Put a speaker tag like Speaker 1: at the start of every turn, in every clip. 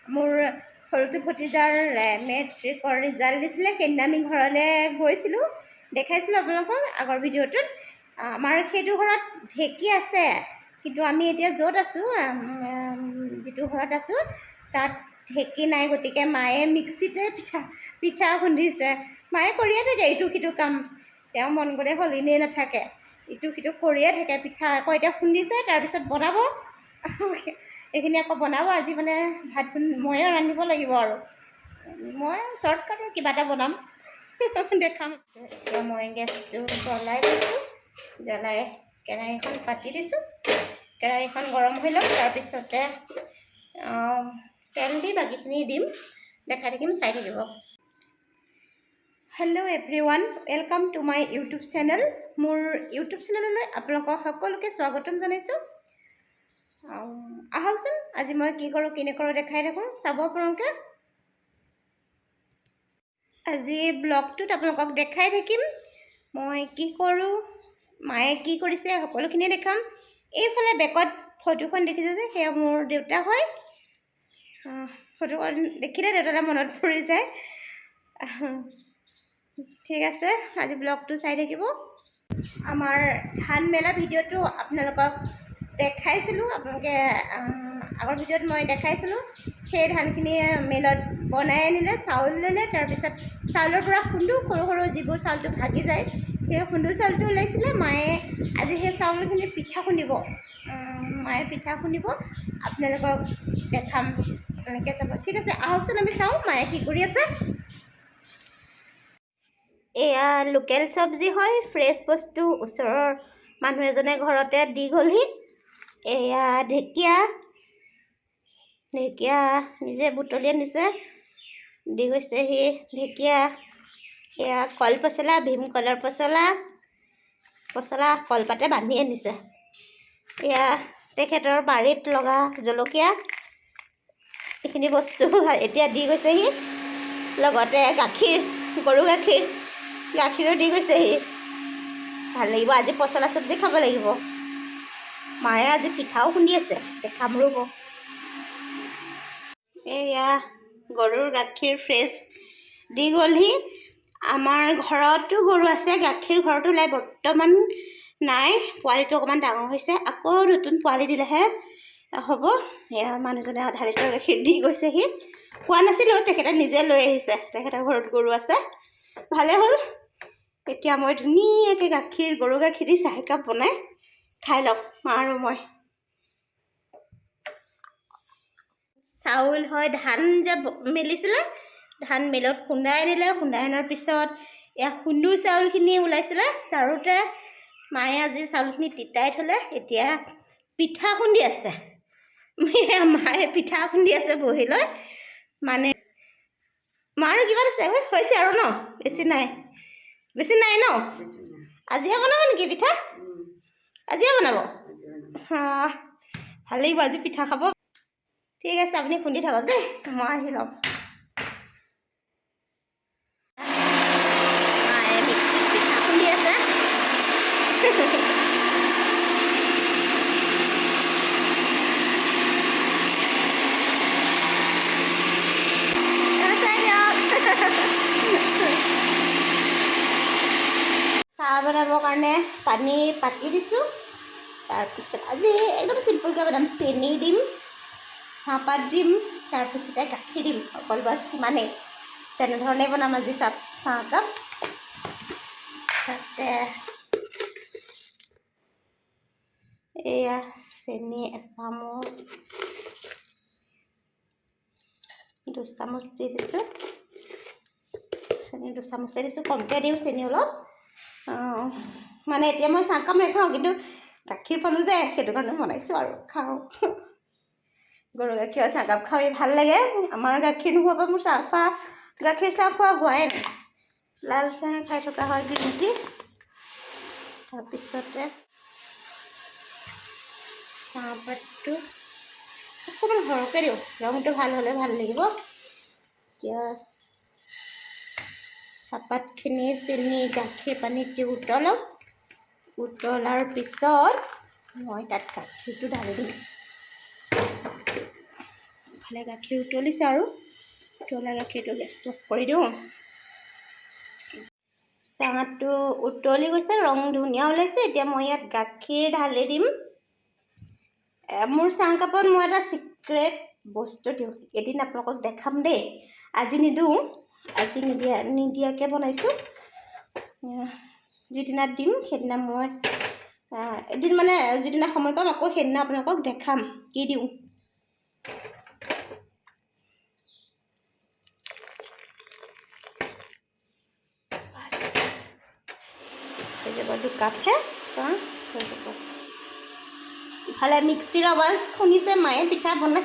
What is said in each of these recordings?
Speaker 1: মোৰ সৰুটো ভতিজাৰ মেট্ৰিকৰ ৰিজাল্ট দিছিলে। সেইদিনা আমি ঘৰলৈ গৈছিলোঁ, দেখাইছিলোঁ আপোনালোকক আগৰ ভিডিঅ'টোত। আমাৰ সেইটো ঘৰত ঢেঁকী আছে, কিন্তু আমি এতিয়া য'ত আছোঁ, যিটো ঘৰত আছোঁ তাত ঢেঁকী নাই। গতিকে মায়ে মিক্সিতে পিঠা খুন্দিছে। মায়ে কৰিয়ে থাকে ইটো সিটো কাম, তেওঁ মন গ'লে হ'ল, এনেই নাথাকে, ইটো সিটো কৰিয়ে থাকে। পিঠা আকৌ এতিয়া খুন্দিছে, তাৰপিছত বনাব। এইখিনি আকৌ বনাব। আজি মানে ভাত ময়ে ৰান্ধিব লাগিব আৰু মই শ্বৰ্টকাটৰ কিবা এটা বনাম, দেখাম। এতিয়া মই গেছটো জ্বলাই দিছোঁ, জ্বলাই কেৰাহীখন পাতি দিছোঁ। কেৰাহীখন গৰম হৈ লওক, তাৰপিছতে তেল দি বাকীখিনি দিম, দেখাই থাকিম, চাই থাকিব। Hello' everyone, welcome to my YouTube channel. মোৰ ইউটিউব চেনেললৈ আপোনালোকৰ সকলোকে স্বাগতম জনাইছোঁ। আহকচোন আজি মই কি কৰোঁ কি নকৰোঁ দেখাই থাকোঁ, চাব আপোনালোকে। আজি ব্লগটোত আপোনালোকক দেখাই থাকিম মই কি কৰোঁ, মায়ে কি কৰিছে, সকলোখিনিয়ে দেখাম। এইফালে বেকত ফটোখন দেখিছে যে, সেয়া মোৰ দেউতা হয়। ফটোখন দেখিলে দেউতালৈ মনত পৰি যায়। ঠিক আছে, আজি ব্লগটো চাই থাকিব। আমাৰ ধান মেলা ভিডিঅ'টো আপোনালোকক দেখাইছিলোঁ, আপোনালোকে আগৰ ভিডিঅ'ত মই দেখাইছিলোঁ। সেই ধানখিনি মিলত বনাই আনিলে, চাউল ল'লে, তাৰপিছত চাউলৰ পৰা খুন্দু, সৰু সৰু যিবোৰ চাউলটো ভাগি যায়, সেই খুন্দু চাউলটো ওলাইছিলে। মায়ে আজি সেই চাউলখিনি পিঠা খুন্দিব, মায়ে পিঠা খুন্দিব, আপোনালোকক দেখাম, আপোনালোকে চাব। ঠিক আছে, আহকচোন আমি চাওঁ মায়ে কি কৰি আছে। এয়া লোকেল চব্জি হয়, ফ্ৰেছ বস্তু, ওচৰৰ মানুহ এজনে ঘৰতে দি গ'লহি। এয়া ঢেকীয়া নিজে বুটলি আনিছে, দি গৈছেহি ঢেকীয়া। এয়া কলপছলা, ভীমকলৰ পচলা কলপাতে বান্ধি আনিছে। এয়া তেখেতৰ বাৰীত লগা জলকীয়া। এইখিনি বস্তু এতিয়া দি গৈছেহি, লগতে গাখীৰ, গৰু গাখীৰো দি গৈছেহি। ভাল লাগিব, আজি পচলা চব্জি খাব লাগিব। মায়ে আজি পিঠাও খুন্দি আছে, দেখাম ৰ'ব। এয়া গৰুৰ গাখীৰ ফ্ৰেছ দি গ'লহি। আমাৰ ঘৰতো গৰু আছে, গাখীৰ ঘৰতো ওলাই, বৰ্তমান নাই। পোৱালিটো অকণমান ডাঙৰ হৈছে, আকৌ নতুন পোৱালি দিলেহে হ'ব। এয়া মানুহজনে আধা লিটাৰ গাখীৰ দি গৈছেহি। কোৱা নাছিলোঁ, তেখেতে নিজে লৈ আহিছে, তেখেতৰ ঘৰত গৰু আছে। ভালেই হ'ল, এতিয়া মই ধুনীয়াকৈ গৰু গাখীৰ দি চাহ একাপ বনাই খাই লওঁ, মা আৰু মই। চাউল হয়, ধান যে মেলিছিলে, ধান মিলত খুন্দাই আনিলে। খুন্দাই অনাৰ পিছত এয়া খুন্দু চাউলখিনি ওলাইছিলে, চাৰোতে মায়ে আজি চাউলখিনি তিতাই থ'লে। এতিয়া পিঠা খুন্দি আছে, মায়ে পিঠা খুন্দি আছে বহি লৈ। মানে মাৰো কিমান আছে, হৈছে আৰু ন, বেছি নাই ন। আজিয়ে বনাব নেকি পিঠা? আজিয়ে বনাব? ভাল লাগিব আজি পিঠা খাব। ঠিক আছে, আপুনি খুন্দি থাকক দেই, মই আহি লওঁ। মায়ে মিক্সিত পিঠা খুন্দি আছে। চাহ বনাবৰ কাৰণে পানী পাতি দিছোঁ। তাৰপিছত আজি একদম চিম্পুলকৈ বনাম, চেনি দিম, চাহপাত দিম, তাৰপিছতে গাখীৰ দিম, অকল বাছ কিমানেই। তেনেধৰণে বনাম আজি চাহকাপ। তাতে এয়া চেনি এচামুচ, 2 চামুচ দি দিছোঁ। চেনি 2 চামুচে দিছোঁ, কমকৈ দিওঁ চেনি অলপ। মানে এতিয়া মই চাহকাপ নাখাওঁ, কিন্তু গাখীৰ পালোঁ যে, সেইটো কাৰণে বনাইছোঁ আৰু খাওঁ। গৰু গাখীৰৰ চাহকাপ খাই ভাল লাগে। আমাৰ গাখীৰ নোহোৱাৰ পৰা মোৰ গাখীৰ চাহ খোৱা হোৱাই নাই। লাল চাহ খাই থকা হয়, গ্ৰীণ টি। তাৰপিছতে চাহপাতটো অকণমান সৰহকৈ দিওঁ, ৰংটো ভাল হ'লে ভাল লাগিব। এতিয়া চাহপাতখিনি চেনি গাখীৰ পানীত দি উতলাৰ পিছত মই তাত গাখীৰটো ঢালি দিম। ইফালে গাখীৰ উতলিছে আৰু উতলা গাখীৰটো গেছটো অফ কৰি দিওঁ চাহটো উতলি গৈছে ৰং ধুনীয়া ওলাইছে এতিয়া মই ইয়াত গাখীৰ ঢালি দিম মোৰ চাহ কাপত মই এটা সিক্ৰেট বস্তু দিওঁ এদিন আপোনালোকক দেখাম দেই আজি নিদিওঁ আজি নিদিয়াকৈ বনাইছোঁ যিদিনা দিম সেইদিনা মই এদিন মানে যিদিনা সময় পাম আকৌ সেইদিনা আপোনালোকক দেখাম কি দিওঁ হৈ যাব 2 কাপহে চাহ হৈ যাব ইফালে মিক্সিৰ আৱাজ শুনিছে মায়ে পিঠা বনাই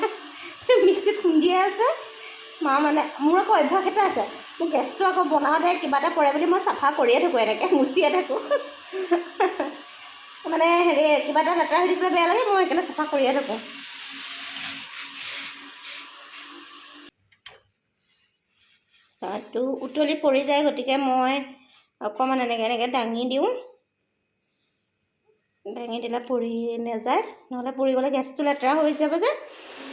Speaker 1: মিক্সিত খুন্দিয়ে আছে মা মানে মোৰ আকৌ অভ্যাস এটা আছে মোৰ গেছটো আকৌ বনাওঁতে কিবা এটা পৰে বুলি মই চাফা কৰিয়ে থাকোঁ এনেকৈ মুচিয়ে থাকোঁ মানে হেৰি কিবা এটা লেতেৰা হৈ থাকিলে বেয়া লাগে মই সেইকাৰণে চাফা কৰিয়ে থাকোঁ চাহটো উতলি পৰি যায় গতিকে মই অকণমান এনেকৈ দাঙি দিওঁ দাঙি দিলে পৰি নাযায় নহ'লে পৰি গ'লে গেছটো লেতেৰা হৈ যাব যে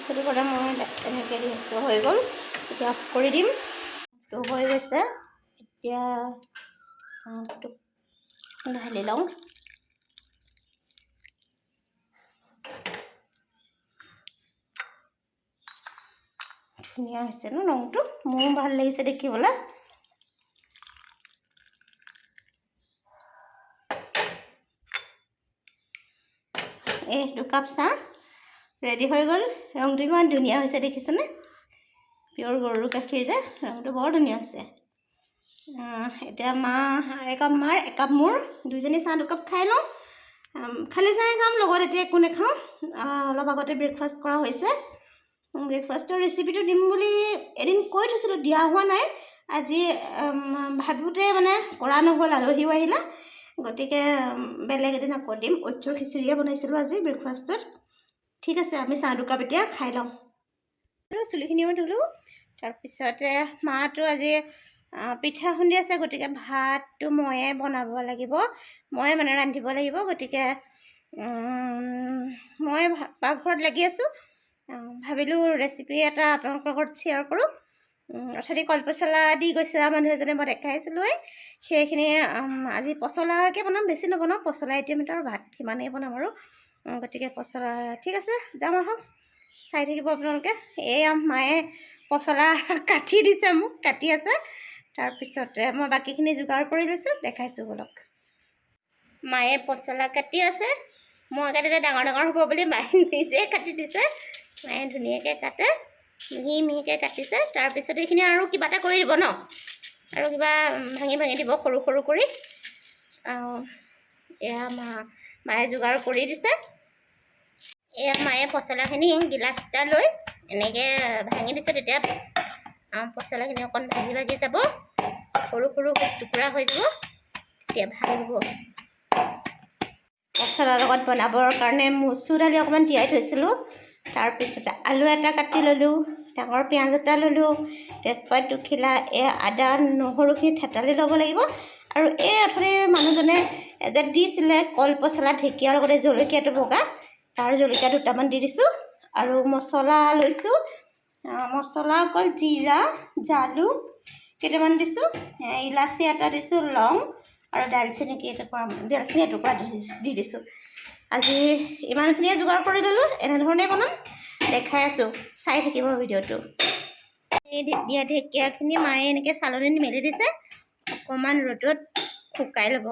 Speaker 1: সেইটো কাৰণে মই এনেকৈ দি আছোঁ হৈ গ'ল এতিয়া অফ কৰি দিম তো হৈ গৈছে এতিয়া চাহটো ঢালি লওঁ ধুনীয়া হৈছে ন ৰংটো মোৰো ভাল লাগিছে দেখিবলৈ এই 2 কাপ চাহ ৰেডি হৈ গ'ল ৰংটো ইমান ধুনীয়া হৈছে দেখিছেনে পিয়ৰ গৰুৰ গাখীৰ যে ৰংটো বৰ ধুনীয়া হৈছে এতিয়া একাপ মাৰ একাপ মোৰ দুইজনী চাহ 2 কাপ খাই লওঁ খালি চাহে খাম লগত এতিয়া একো নাখাওঁ অলপ আগতে ব্ৰেকফাষ্ট কৰা হৈছে ব্ৰেকফাষ্টৰ ৰেচিপিটো দিম বুলি এদিন কৈ থৈছিলোঁ দিয়া হোৱা নাই আজি ভাবোঁতে মানে কৰা নহ'ল আলহীও আহিলে গতিকে বেলেগ এদিন আকৌ দিম অ'টছৰ খিচিৰিয়ে বনাইছিলোঁ আজি ব্ৰেকফাষ্টত ঠিক আছে আমি চাহ 2 কাপ এতিয়া খাই লওঁ আৰু চুলিখিনিও ধুলোঁ তাৰপিছতে মাটো আজি পিঠা খুন্দি আছে গতিকে ভাতটো ময়ে বনাব লাগিব মই মানে ৰান্ধিব লাগিব গতিকে মই পাকঘৰত লাগি আছোঁ ভাবিলোঁ ৰেচিপি এটা আপোনালোকৰ লগত শ্বেয়াৰ কৰোঁ অথনি কলপছলা দি গৈছে মানুহ এজনে মই দেখাইছিলোঁ সেইখিনি আজি পচলাকৈ বনাম বেছি নবনাওঁ পচলা আইটেম এটা আৰু ভাত সিমানেই বনাম আৰু গতিকে পচলা ঠিক আছে যাম আহক চাই থাকিব আপোনালোকে এয়া মায়ে পচলা কাটি দিছে মোক কাটি আছে তাৰপিছতে মই বাকীখিনি যোগাৰ কৰি লৈছোঁ দেখাইছোঁ বলক মায়ে পচলা কাটি আছে মই কাটিলে ডাঙৰ ডাঙৰ হ'ব বুলি মায়ে নিজে কাটি দিছে মায়ে ধুনীয়াকৈ কাটে মিহি মিহিকৈ কাটিছে তাৰপিছত এইখিনি আৰু কিবা এটা কৰি দিব ন আৰু কিবা ভাঙি ভাঙি দিব সৰু সৰু কৰি এয়া মায়ে যোগাৰ কৰি দিছে এয়া মায়ে পচলাখিনি গিলাচ এটা লৈ এনেকৈ ভাঙি দিছে তেতিয়া পচলাখিনি অকণ ভাগি ভাগি যাব সৰু সৰু টুকুৰা হৈ যাব তেতিয়া ভাল হ'ব পচলাৰ লগত বনাবৰ কাৰণে মচুৰ দালি অকণমান তিয়াই থৈছিলোঁ তাৰপিছতে আলু এটা কাটি ল'লোঁ ডাঙৰ পিঁয়াজ এটা ল'লোঁ তেজপাত দুখিলা আদা নহৰুখিনি থেতালি ল'ব লাগিব আৰু অথনি মানুহজনে যে দিছিলে কলপছলা ঢেকীয়াৰ লগতে জলকীয়াটো বগা তাৰ জলকীয়া 2টামান দি দিছোঁ আৰু মছলা লৈছোঁ মছলা অকল জিৰা জালুক কেইটামান দিছোঁ ইলাচি এটা দিছোঁ লং আৰু দালচেনি এটুকুৰা দি দিছোঁ আজি ইমানখিনিয়ে যোগাৰ কৰি ল'লোঁ এনেধৰণে বনাম দেখাই আছোঁ চাই থাকিব ভিডিঅ'টো এই দিয়া ঢেকীয়াখিনি মায়ে এনেকৈ চালনীত মেলি দিছে অকণমান ৰ'দত শুকাই ল'ব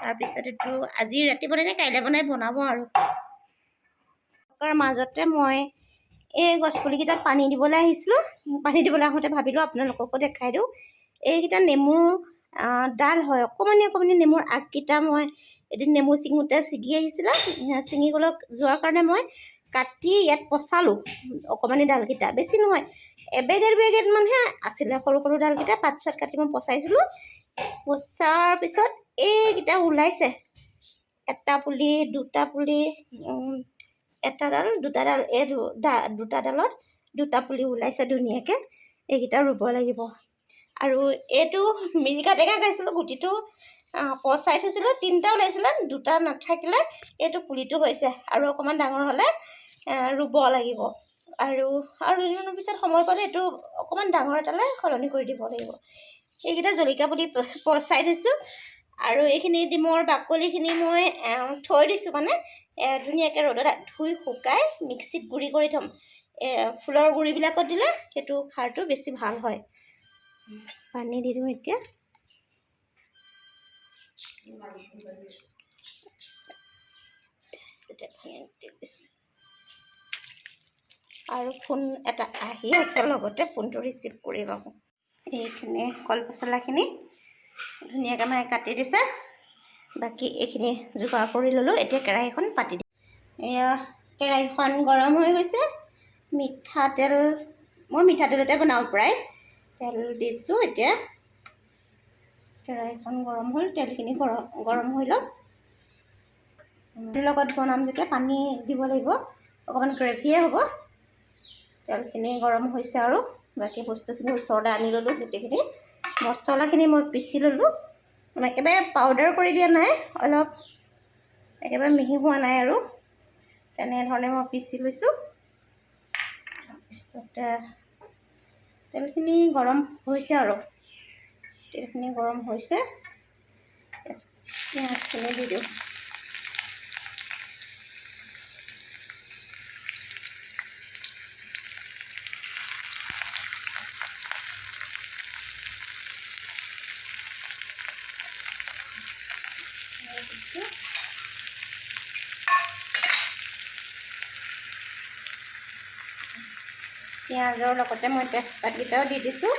Speaker 1: তাৰপিছত এইটো আজি ৰাতি বনাই কাইলৈ বনাব আৰু তাৰ মাজতে মই এই গছপুলিকেইটাত পানী দিবলৈ আহিছিলোঁ পানী দিবলৈ আহোঁতে ভাবিলোঁ আপোনালোককো দেখাই দিওঁ এইকেইটা নেমু ডাল হয় অকণমানি অকণমানি নেমুৰ আগকেইটা মই এদিন নেমু ছিঙোতে ছিগি আহিছিলে ছিঙিবলৈ যোৱাৰ কাৰণে মই কাটি ইয়াত পচালোঁ অকণমানি ডালকেইটা বেছি নহয় এবেগেটমানহে আছিলে সৰু সৰু ডালকেইটা পাত চাত কাটি মই পচাইছিলোঁ পচাৰ পিছত এইকেইটা ওলাইছে এটা পুলি 2টা পুলি এটা ডাল 2টা ডাল এই 2টা ডালত 2টা পুলি ওলাইছে ধুনীয়াকৈ এইকেইটা ৰুব লাগিব আৰু এইটো মিৰিকা টেঙা খাইছিলোঁ গুটিটো পচাই থৈছিলোঁ 3টা ওলাইছিলে 2টা নাথাকিলে এইটো পুলিটো হৈছে আৰু অকণমান ডাঙৰ হ'লে ৰুব লাগিব আৰু দুদিনৰ পিছত সময় পালে এইটো অকণমান ডাঙৰ এটালৈ সলনি কৰি দিব লাগিব। এইকেইটা জলকীয়া পুলি পচাই থৈছোঁ আৰু এইখিনি ডিমৰ বাকলিখিনি মই থৈ দিছোঁ, মানে ধুনীয়াকৈ ৰ'দত ধুই শুকাই মিক্সিত গুড়ি কৰি থ'ম। ফুলৰ গুড়িবিলাকত দিলে সেইটো খাৰটো বেছি ভাল হয়। পানী দি দিওঁ এতিয়া। আৰু ফোন এটা আহি আছে, লগতে ফোনটো ৰিচিভ কৰি ল'ব। এইখিনি কলপচলাখিনি ধুনীয়াকৈ মানে কাটি দিছে। বাকী এইখিনি যোগাৰ কৰি ল'লোঁ। এতিয়া কেৰাহীখন পাতি দিম। এয়া কেৰাহীখন গৰম হৈ গৈছে। মিঠাতেল, মই মিঠাতেলতে বনাওঁ প্ৰায়। তেল দিছোঁ। এতিয়া কেৰাহীখন গৰম হ'ল, তেলখিনি গৰম হৈ লওক। লগত বনাম যেতিয়া পানী দিব লাগিব, অকণমান গ্ৰেভিয়ে হ'ব। তেলখিনি গৰম হৈছে আৰু বাকী বস্তুখিনি ওচৰলৈ আনি ল'লোঁ। গোটেইখিনি মছলাখিনি মই পিচি ল'লোঁ, মানে একেবাৰে পাউডাৰ কৰি দিয়া নাই, অলপ একেবাৰে মিহি হোৱা নাই আৰু তেনেধৰণে মই পিচি লৈছোঁ। তাৰপিছতে তেলখিনি গৰম হৈছে আৰু তেলখিনি গৰম হৈছে। পিঁয়াজখিনি দি দিওঁ। পিঁয়াজৰ লগতে মই তেজপাতকেইটাও দি দিছোঁ।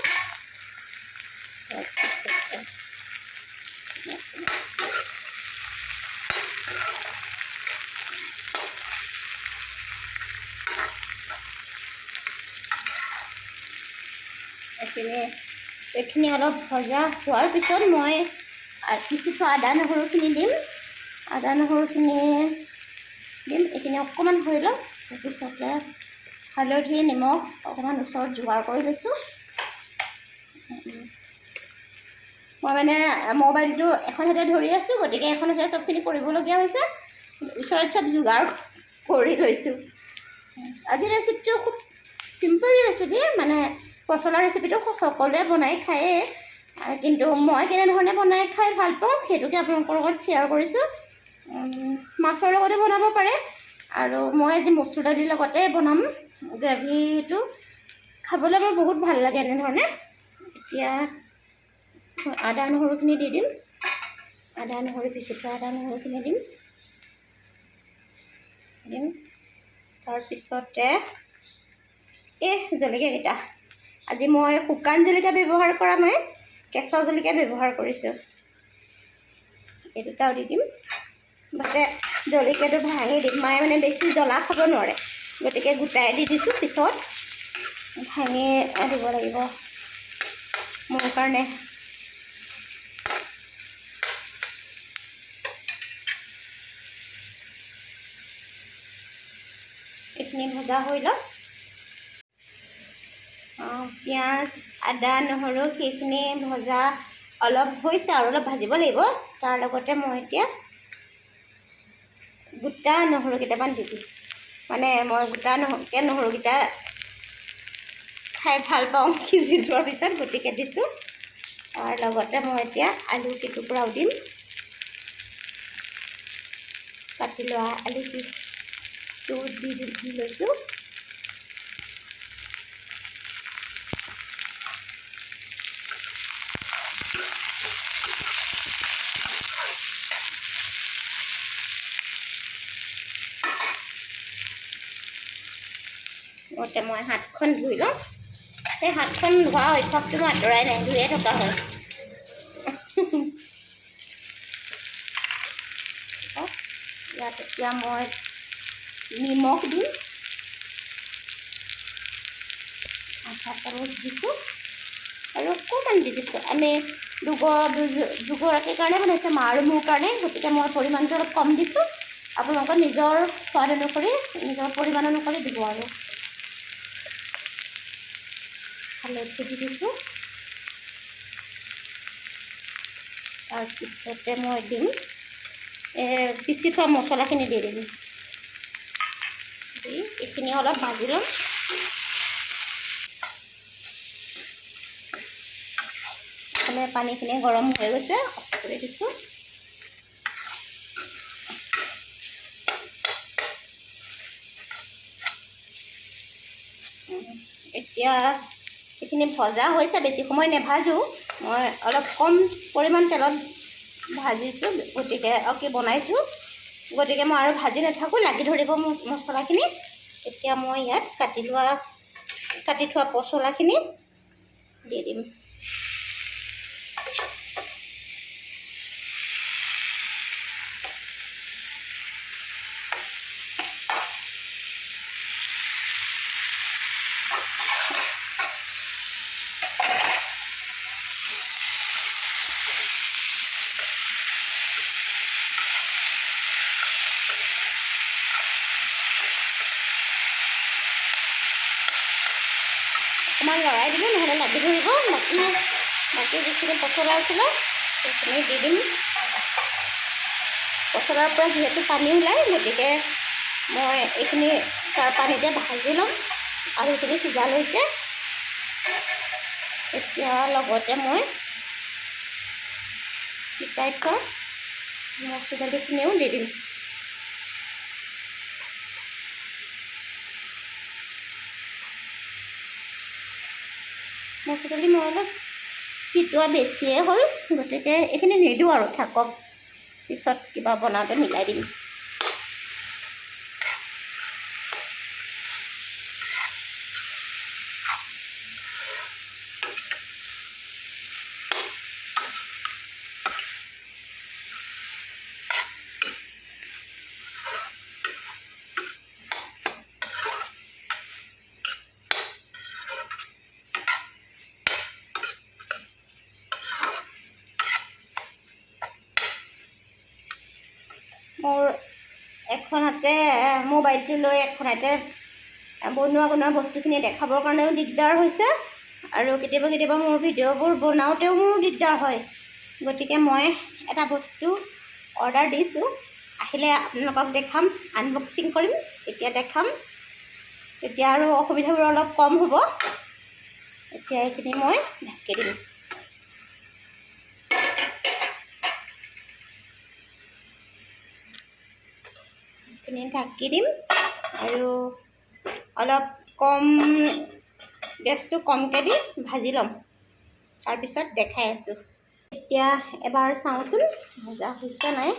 Speaker 1: এইখিনি অলপ ভজা হোৱাৰ পিছত মই পিচি থোৱা আদা নহৰুখিনি দিম। এইখিনি অকণমান হৈ লওক। তাৰপিছতে হালধি নিমখ অকণমান ওচৰত যোগাৰ কৰি লৈছোঁ। মই মানে মোবাইলটো এখন হাতে ধৰি আছোঁ, গতিকে এখন হাতে চবখিনি কৰিবলগীয়া হৈছে। ওচৰত চব যোগাৰ কৰি লৈছোঁ। আজিৰ ৰেচিপিটো খুব চিম্পল ৰেচিপি, মানে পচলা ৰেচিপিটো সকলোৱে বনাই খায়েই, কিন্তু মই কেনেধৰণে বনাই খাই ভাল পাওঁ সেইটোকে আপোনালোকৰ লগত শ্বেয়াৰ কৰিছোঁ। মাছৰ লগতে বনাব পাৰে, আৰু মই আজি মচুৰ দালিৰ লগতে বনাম। গ্ৰেভিটো খাবলৈ মোৰ বহুত ভাল লাগে এনেধৰণে। এতিয়া আদা নহৰুখিনি দি দিম। পিচি থোৱা আদা নহৰুখিনি দিম। তাৰপিছতে জলকীয়াকেইটা, আজি মই শুকান জলকীয়া ব্যৱহাৰ কৰা নাই, কেঁচা জলকীয়া ব্যৱহাৰ কৰিছোঁ। এই দুটাও দি দিম। বাটে জলকীয়াটো ভাঙি দিম। মায়ে মানে বেছি জ্বলা খাব নোৱাৰে, গতিকে গোটাই দি দিছোঁ। পিছত ভাঙি দিব লাগিব মোৰ কাৰণে। এইখিনি ভজা হৈ লওক। পিঁয়াজ আদা নহৰু সেইখিনি ভজা অলপ হৈছে আৰু অলপ ভাজিব লাগিব। তাৰ লগতে মই এতিয়া গোটা নহৰু কেইটামান দি দিম। মানে মই গোটা নহৰুকেইটা খাই ভাল পাওঁ সিজি যোৱাৰ পিছত, গতিকে দিছোঁ। তাৰ লগতে মই এতিয়া আলু কেইটুকুৰাও দিম। কাটি লোৱা আলু পিচটো দি লৈছোঁ। মই হাতখন ধুই লওঁ। সেই হাতখন ধোৱা অভ্যাসটো মই আঁতৰাই নাই, ধুয়ে থকা হয়। ইয়াত এতিয়া মই নিমখ দিম, আধা চামুচ দিছোঁ আৰু অকণমান দি দিছোঁ। আমি দুগৰাকীৰ কাৰণে বনাইছোঁ, মা আৰু মোৰ কাৰণে, গতিকে মই পৰিমাণটো অলপ কম দিছোঁ। আপোনালোকৰ নিজৰ সোৱাদ অনুসৰি, নিজৰ পৰিমাণ অনুসৰি দিব আৰু। হালধি দি দিছোঁ। তাৰপিছতে মই দিম পিচি থোৱা মছলাখিনি দি দিম। এইখিনি অলপ ভাজি ল'ম। ইফালে পানীখিনি গৰম হৈ গৈছে, অফ কৰি দিছোঁ। এতিয়া এইখিনি ভজা হৈছে, বেছি সময় নেভাজোঁ, মই অলপ কম পৰিমাণ তেলত ভাজিছোঁ, গতিকে বনাইছোঁ, গতিকে মই আৰু ভাজি নাথাকোঁ, লাগি ধৰিব মোৰ মছলাখিনি। এতিয়া মই ইয়াত কাটি থোৱা পচলাখিনি দি দিম। অকণমান লৰাই দিলোঁ, নহ'লে লাগি ধৰিব। বাকী যিখিনি পচলা আছিলে সেইখিনি দি দিম। পচলাৰ পৰা যিহেতু পানী ওলায়, গতিকে মই এইখিনি তাৰ পানীতে ভাজি ল'ম আলুখিনি সিজালৈকে। এতিয়া লগতে মই সিজাই থোৱা মচুৰ দালিখিনিও দি দিম। মচুৰ দালি মই অলপ সিজোৱা বেছিয়ে হ'ল, গতিকে এইখিনি নিদিওঁ আৰু থাকক, পিছত কিবা বনাওঁতে মিলাই দিম। মোৰ এখন হাতে মোবাইলটো লৈ এখন হাতে বনোৱা বস্তুখিনি দেখাবৰ কাৰণেও দিগদাৰ হৈছে, আৰু কেতিয়াবা মোৰ ভিডিঅ'বোৰ বনাওঁতেও মোৰ দিগদাৰ হয়। গতিকে মই এটা বস্তু অৰ্ডাৰ দিছোঁ, আহিলে আপোনালোকক দেখাম, আনবক্সিং কৰিম, তেতিয়া দেখাম, তেতিয়া আৰু অসুবিধাবোৰ অলপ কম হ'ব। এতিয়া এইখিনি মই ঢাকি দিম। এইখিনি ঢাকি দিম আৰু অলপ গেছটো কমকৈ দি ভাজি ল'ম, তাৰপিছত দেখাই আছোঁ। এতিয়া এবাৰ চাওঁচোন ভজা হৈছে নাই।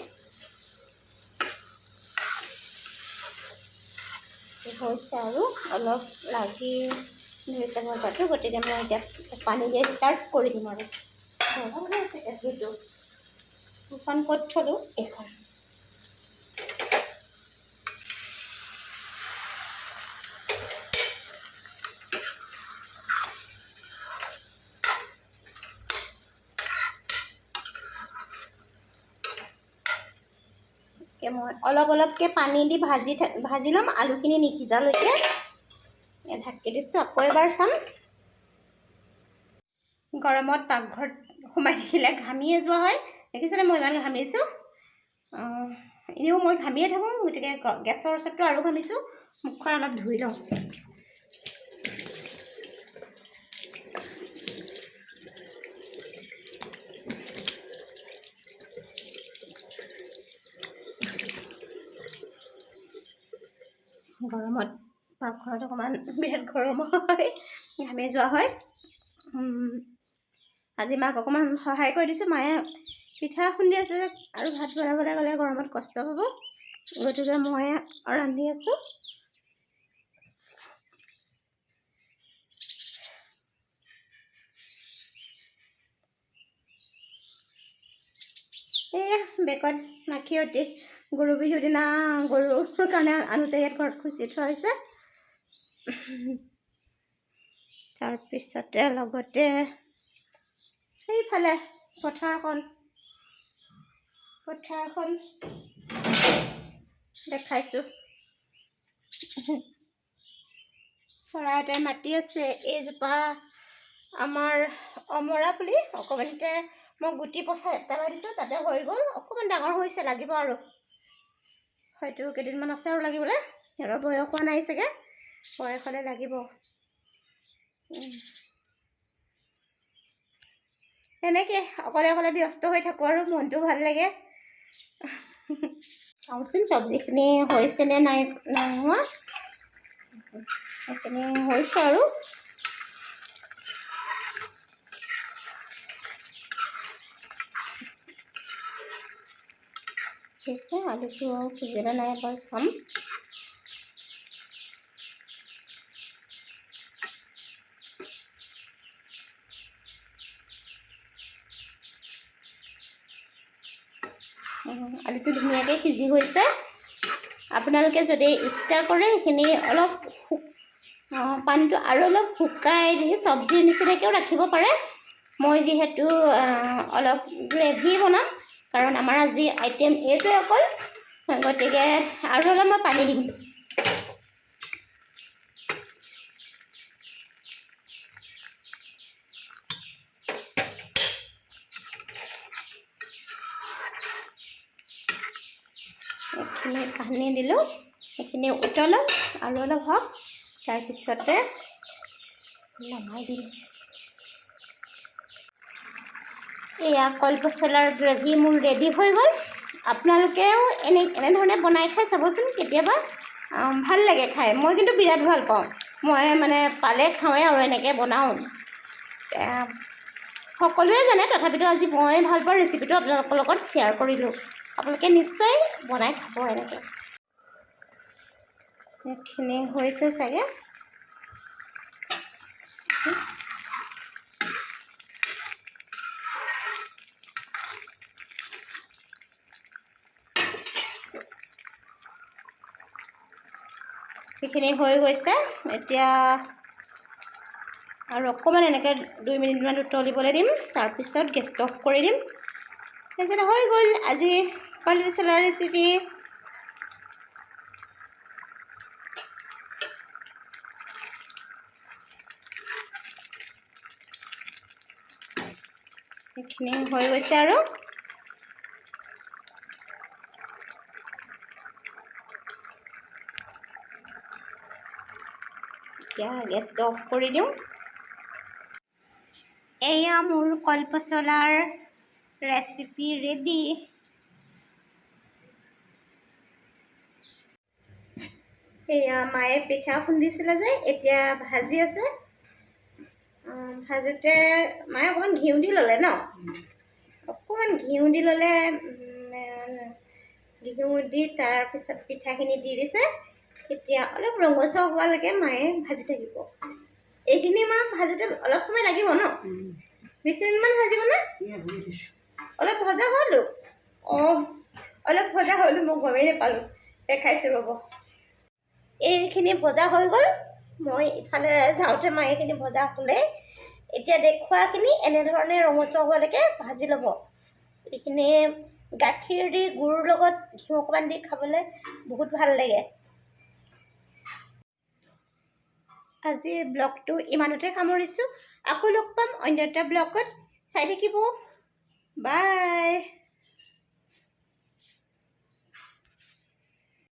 Speaker 1: হৈছে আৰু অলপ লাগি ধৰিছে ভজাটো, গতিকে মই এতিয়া পানী দিয়ে ষ্টাৰ্ট কৰি দিম। আৰু সেইটো দুখন ক'ত থলোঁ, এইখন। মই অলপকৈ পানী দি ভাজি ল'ম, আলুখিনি নিসিজালৈকে। ঢাকি দিছোঁ, আকৌ এবাৰ চাম। গৰমত পাকঘৰত সোমাই থাকিলে ঘামিয়ে যোৱা হয়, দেখিছেনে মই ইমান ঘামিছোঁ। এনেও মই ঘামিয়ে থাকোঁ, গতিকে গেছৰ ওচৰতটো আৰু ঘামিছোঁ। মুখখন অলপ ধুই লওঁ। গৰমত পাকঘৰত অকণমান বিৰাট গৰম হয়, ঘামি যোৱা হয়। আজি মাক অকণমান সহায় কৰি দিছোঁ, মায়ে পিঠা খুন্দি আছে, আৰু ভাত বনাবলৈ গ'লে গৰমত কষ্ট পাব, গতিকে মই ৰান্ধি আছোঁ। বেকত মাখিয়তী, গৰু বিহুৰ দিনা গৰুৰ কাৰণে আনোতে ইয়াত ঘৰত খুচি থোৱা হৈছে। তাৰপিছতে লগতে সেইফালে পথাৰখন দেখাইছোঁ। চৰাই এটাই মাতি আছে। এইজোপা আমাৰ অমৰা পুলি, অকণমানিতে মই গুটি পেলাই দিছোঁ, তাতে হৈ গ'ল, অকণমান ডাঙৰ হৈছে, লাগিব আৰু হয়তো কেইদিনমান আছে আৰু লাগিবলৈ। সিহঁতৰ বয়স হোৱা নাই চাগে, বয়স হ'লে লাগিব। তেনেকৈ অকলে অকলে ব্যস্ত হৈ থাকোঁ আৰু মনটো ভাল লাগে চাওঁচোন চব্জিখিনি হৈছেনে নাই হোৱা সেইখিনি হৈছে আৰু আলুটো সিজিলে নাই এবাৰ চাম আলুটো ধুনীয়াকৈ সিজি গৈছে আপোনালোকে যদি ইচ্ছা কৰে এইখিনি অলপ পানীটো আৰু অলপ শুকাই দি চব্জিৰ নিচিনাকৈও ৰাখিব পাৰে মই যিহেতু অলপ গ্ৰেভি বনাম কাৰণ আমাৰ আজি আইটেম এইটোৱে অকল গতিকে আৰু অলপ মই পানী দিম এইখিনি পানী দিলোঁ এইখিনি উতলক আৰু অলপ হওক তাৰপিছতে নমাই দিম এয়া কলপচলাৰ গ্ৰেভি মোৰ ৰেডি হৈ গ'ল আপোনালোকেও এনেধৰণে বনাই খাই চাবচোন কেতিয়াবা ভাল লাগে খাই মই কিন্তু বিৰাট ভাল পাওঁ মই মানে পালে খাওঁৱে আৰু এনেকৈ বনাওঁ সকলোৱে জানে তথাপিতো আজি মই ভাল পোৱা ৰেচিপিটো আপোনালোকৰ লগত শ্বেয়াৰ কৰিলোঁ আপোনালোকে নিশ্চয় বনাই খাব এনেকৈ এইখিনি হৈছে চাগে সেইখিনি হৈ গৈছে এতিয়া আৰু অকণমান এনেকৈ 2 মিনিটমান উতলিবলৈ দিম তাৰপিছত গেছটো অফ কৰি দিম তাৰপিছত হৈ গ'ল আজি কলপচলাৰ ৰেচিপি এইখিনি হৈ গৈছে আৰু এতিয়া গেছটো অফ কৰি দিওঁ এয়া মোৰ কলপচলাৰ ৰেচিপি ৰেডি এয়া মায়ে পিঠা খুন্দিছিলে যে এতিয়া ভাজি আছে ভাজোঁতে মায়ে অকণমান ঘিউ দি ল'লে ন অকণমান ঘিউ দি ল'লে ঘিউ দি তাৰপিছত পিঠাখিনি দি দিছে এতিয়া অলপ ৰঙচুৱা হোৱালৈকে মায়ে ভাজি থাকিব এইখিনি মাহ ভাজোঁতে অলপ সময় লাগিব ন 20 মিনিটমান ভাজিবনে অলপ ভজা হ'লো অলপ ভজা হ'লো মই গমেই নাপালোঁ দেখাইছোঁ ৰ'ব এইখিনি ভজা হৈ গ'ল মই ইফালে যাওঁতে মায়ে এইখিনি ভজা হ'লে এতিয়া দেখুৱাখিনি এনেধৰণে ৰঙচুৱা হোৱালৈকে ভাজি ল'ব এইখিনি গাখীৰ দি গুড়ৰ লগত ঘিউ অকণমান দি খাবলৈ বহুত ভাল লাগে আজিৰ ব্লগটো ইমানতে সামৰিছোঁ আকৌ লগ পাম অন্য এটা ব্লগত চাই থাকিব বাই